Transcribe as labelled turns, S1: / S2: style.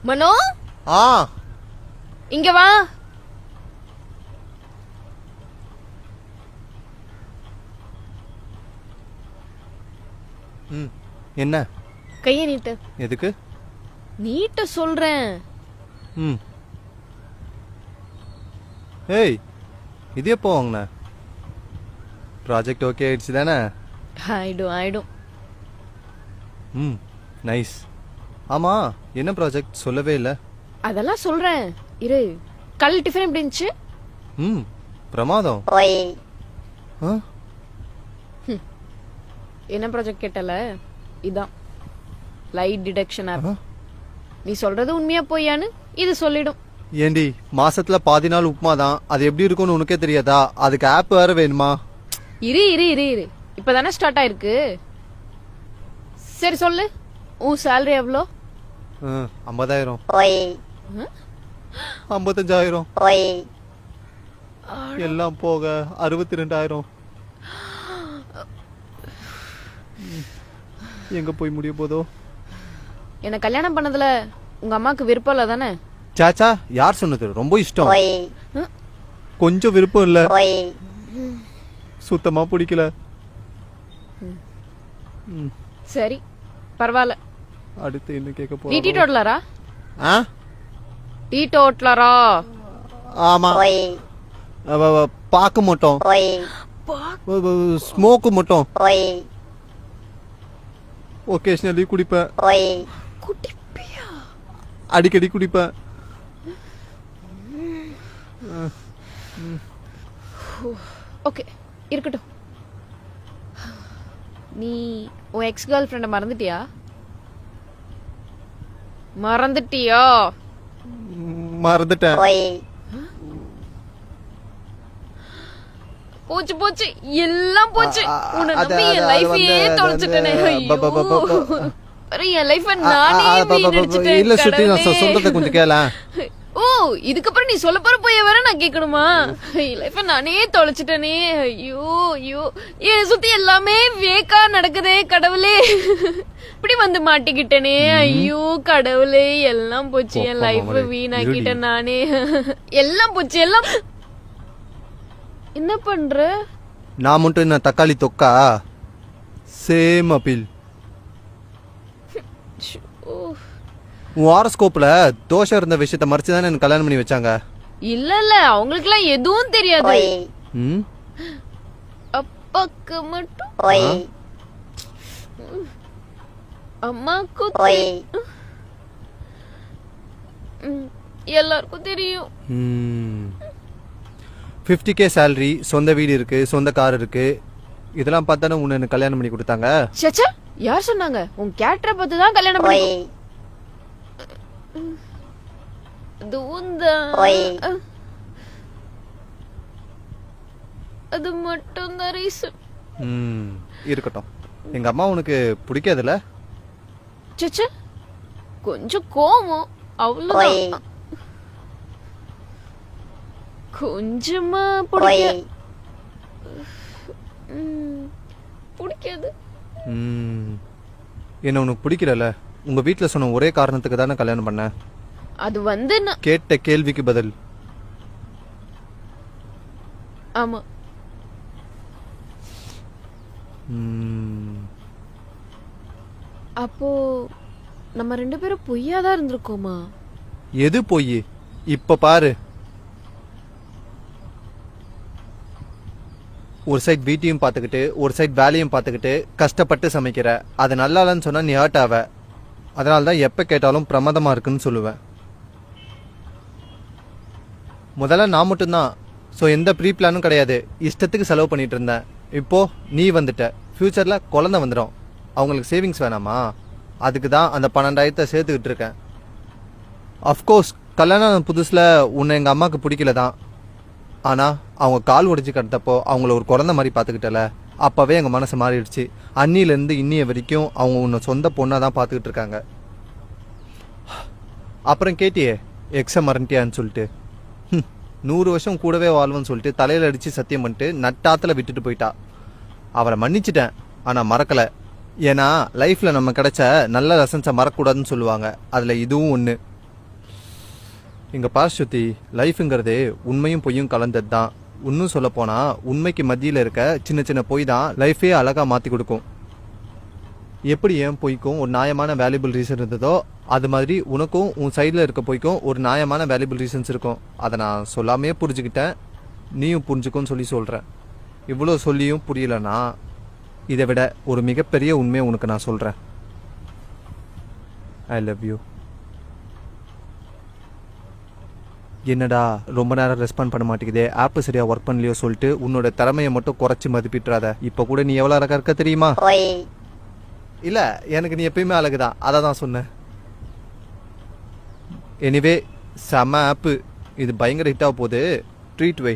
S1: மனோ
S2: ஆ
S1: இங்க வா.
S2: என்ன
S1: கைய நீட்டு.
S2: எதுக்கு?
S1: நீட்ட சொல்றேன்.
S2: ம் ஏய் இது எப்போ வாங்கின? ப்ராஜெக்ட் ஓகே ஆயிடுச்சு தானே?
S1: ஆயிடும்.
S2: ம் நைஸ். ஆமா என்ன ப்ராஜெக்ட் சொல்லவே இல்லை.
S1: அதெல்லாம் சொல்றேன் இரு. காலையில் டிஃபன் எப்படி இருந்துச்சு?
S2: ம் பிரமாதம். ஆ
S1: என்ன ப்ராஜெக்ட் கேட்டல? இதான் லைட் டிடெக்ஷன் ஆப். நீ சொல்றது உண்மையா போயான்னு இது சொல்லிடும்.
S2: ஏண்டி மாசத்துல பாதி நாள் உப்புமா தான், அது எப்படி இருக்கும்னு உனக்கே தெரியாதா? அதுக்கு ஆப் வேற வேணுமா?
S1: இரு இப்பதானே ஸ்டார்ட் ஆயிருக்கு. சரி சொல்லு, உன் சேலரி எவ்வளோ?
S2: 50,000. 55,000 எல்லாம் போக 62,000. எங்க போய் முடிய போதோ?
S1: என்ன கல்யாணம் பண்ணதுல உங்க அம்மாக்கு விருப்பம் இல்ல தானே?
S2: சாச்சா யார் சொன்னது? ரொம்ப இஷ்டம். கொஞ்சம் விருப்பம் இல்ல, சுத்தமா பிடிக்கல.
S1: சரி பரவாயில்ல.
S2: அடுத்து என்ன கேட்க
S1: நீ டீ
S2: போறோம்?
S1: டோட்டலரா? டீ டோட்டலரா?
S2: ஆமா. பாக்கு மட்டும், ஸ்மோக்கு மட்டும் ஒகேஷனலி குடிப்பேன்.
S1: குடிப்பியா?
S2: அடிக்கடி குடிப்பேன்.
S1: ஓகே இருக்கட்டும். நீ உன் எக்ஸ் கேர்ள் ஃப்ரெண்ட மறந்துட்டியா?
S2: மறந்துட்டேன்.
S1: போச்சு எல்லாம் போச்சு. உன்னை நம்பி என் லைஃபையே தொலைச்சிட்டேனே. என் லைஃப நானே வீணடிச்சிட்டேன்.
S2: இல்ல சுத்தி நான் சொல்றத கொஞ்சம் கேள.
S1: ஓ இதுக்கப்புறம் நீ சொல்ல போற போய் வர நான் கேட்கணுமா? லைஃப நானே தொலைச்சிட்டேனே. ஐயோ என் சுத்தி எல்லாமே வேக்கா நடக்குதே கடவுளே. இப்படி வந்து மாட்டிக்கிட்டேனே. ஐயோ கடவுளே, எல்லாம் போச்சு. என் லைஃப வீணாக்கிட்டேன் நானே. எல்லாம் போச்சு எல்லாம். என்ன பண்ற?
S2: நான் மட்டும் என்ன தக்காளி தொக்கா? Same appeal. ஹாரோஸ்கோப்ல தோஷம் இருந்த விஷயத்த மறைச்சு தானே எனக்கு கல்யாணம் பண்ணி வச்சாங்க.
S1: இல்ல அவங்களுக்கு எல்லாம் எதுவும் தெரியாது. அப்பாக்கு மட்டும், அம்மாக்கு எல்லாருக்கும் தெரியும்.
S2: 50K சேலரி, சொந்த வீடு இருக்கு, சொந்த கார் இருக்கு. இதெல்லாம் பார்த்தானே உன்னை எனக்கு கல்யாணம் பண்ணி கொடுத்தாங்க.
S1: சச்சா யார் சொன்னாங்க? உன் கேரக்டரை பார்த்து தான் கல்யாணம் பண்ணி. அது மட்டும் தான் ரீசன்.
S2: இருக்கட்டும். எங்க அம்மா உனக்கு பிடிக்காதுல்ல?
S1: சச்சா கொஞ்சம் கோவம் அவ்வளவுதான். கொஞ்சமா பிடிக்காது.
S2: என்ன உனக்கு பிடிக்கல? உங்க வீட்டுல சொன்ன ஒரே காரணத்துக்கு தானே கல்யாணம் பண்ண.
S1: அது வந்து
S2: கேட்ட கேள்விக்கு பதில்.
S1: ஆமா. அப்போ நம்ம ரெண்டு பேரும் பொய்யாதான் இருந்திருக்கோமா?
S2: எது பொய்? இப்ப பாரு. ஒரு சைட் வீட்டையும் பார்த்துக்கிட்டு ஒரு சைட் வேலையும் பார்த்துக்கிட்டு கஷ்டப்பட்டு சமைக்கிற. அது நல்லா இல்லைன்னு சொன்னா நீ ஹர்ட் ஆவ. அதனால தான் எப்ப கேட்டாலும் பிரமாதமா இருக்குன்னு சொல்லுவேன். முதல்ல நான் மட்டும்தான், ஸோ எந்த ப்ரீ பிளானும் கிடையாது. இஷ்டத்துக்கு செலவு பண்ணிட்டு இருந்தேன். இப்போ நீ வந்துட்ட. ஃபியூச்சர்ல குழந்தை வந்துடும். அவங்களுக்கு சேவிங்ஸ் வேணாமா? அதுக்கு தான் அந்த 12,000 சேர்த்துக்கிட்டு இருக்கேன். அஃப்கோர்ஸ் கல்யாணம் புதுசுல உன்னை எங்க அம்மாவுக்கு பிடிக்கல தான். ஆனா அவங்க கால் உடைச்சு கிடத்தப்போ அவங்கள ஒரு குழந்தை மாதிரி பார்த்துக்கிட்டல, அப்பவே எங்க மனசு மாறிடுச்சு. அன்னிலேருந்து இன்னிய வரைக்கும் அவங்க உன்னை சொந்த பொண்ணா தான் பார்த்துக்கிட்டு இருக்காங்க. அப்புறம் கேட்டியே எக்ஸ மறந்துட்டியான்னு சொல்லிட்டு. 100 வருஷம் கூடவே வாழ்வன்னு சொல்லிட்டு தலையில அடிச்சு சத்தியம் பண்ணிட்டு நட்டாத்துல விட்டுட்டு போயிட்டா. அவரை மன்னிச்சிட்டேன், ஆனா மறக்கல. ஏன்னா லைஃப்ல நம்ம கிடைச்ச நல்ல லெசன்ஸை மறக்கக்கூடாதுன்னு சொல்லுவாங்க. அதுல இதுவும் ஒண்ணு. இங்க பார் ஸ்ருதி, லைஃப்ங்கிறது உண்மையும் பொய்யும் கலந்தது தான். இன்னும் சொல்ல போனா உண்மைக்கு மத்தியில இருக்க சின்ன சின்ன பொய் தான் லைஃபே அழகா மாத்தி கொடுக்கும். எப்படி ஏன் பொய்க்கும் ஒரு நியாயமான வேல்யூபிள் ரீசன் இருந்ததோ அது மாதிரி உனக்கும் உன் சைடில் இருக்க பொய்க்கும் ஒரு நியாயமான வேல்யூபிள் ரீசன்ஸ் இருக்கும். அதை நான் சொல்லாமே புரிஞ்சுக்கிட்டேன், நீயும் புரிஞ்சுக்கும்னு சொல்லி சொல்கிறேன். இவ்வளோ சொல்லியும் புரியலனா இதை விட ஒரு மிகப்பெரிய உண்மையை உனக்கு நான் சொல்கிறேன். I love you. என்னடா ரொம்ப நேரம் ரெஸ்பாண்ட் பண்ண மாட்டேங்குதே, ஆப் சரியா ஒர்க் பண்ணலையோ சொல்லிட்டு உன்னோட திறமையை மட்டும் குறைச்சி மதிப்பிட்டுறாத. இப்போ கூட நீ எவ்வளோ அழகா இருக்க தெரியுமா? இல்ல, எனக்கு நீ எப்பயுமே அழகுதான், அதை தான் சொன்னேன். எனிவே செம ஆப்பு, இது பயங்கர ஹிட்டாக போகுது. ட்ரீட் வை.